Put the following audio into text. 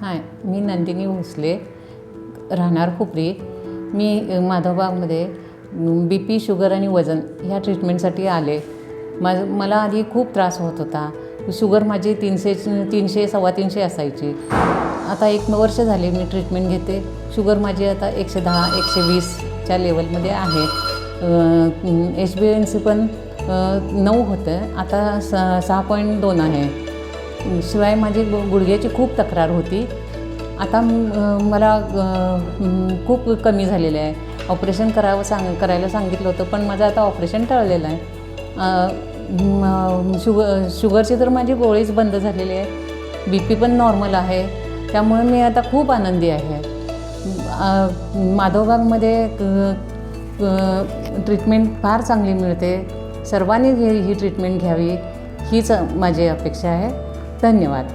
हाय, मी नंदिनी भोसले, राहणार खुपरी. मी माधवबागमध्ये BP, sugar आणि वजन ह्या ट्रीटमेंटसाठी आले. मला आधी खूप त्रास होत होता. शुगर माझी 300 350 असायची. आता 1 वर्ष झाले मी ट्रीटमेंट घेते. शुगर माझी आता 110 120च्या लेवलमध्ये आहे. HbA1c पण 9 होतं, आता 6.2 आहे. शिवाय माझी गुडघ्याची खूप तक्रार होती. आता मला खूप कमी झालेलं आहे. ऑपरेशन करायला सांगितलं होतं, पण माझं आता ऑपरेशन टळलेलं आहे. शुगरची तर माझी गोळीच बंद झालेली आहे. BP पण नॉर्मल आहे. त्यामुळे मी आता खूप आनंदी आहे. माधवबागमध्ये ट्रीटमेंट फार चांगली मिळते. सर्वांनी ही ट्रीटमेंट घ्यावी हीच माझी अपेक्षा आहे. धन्यवाद.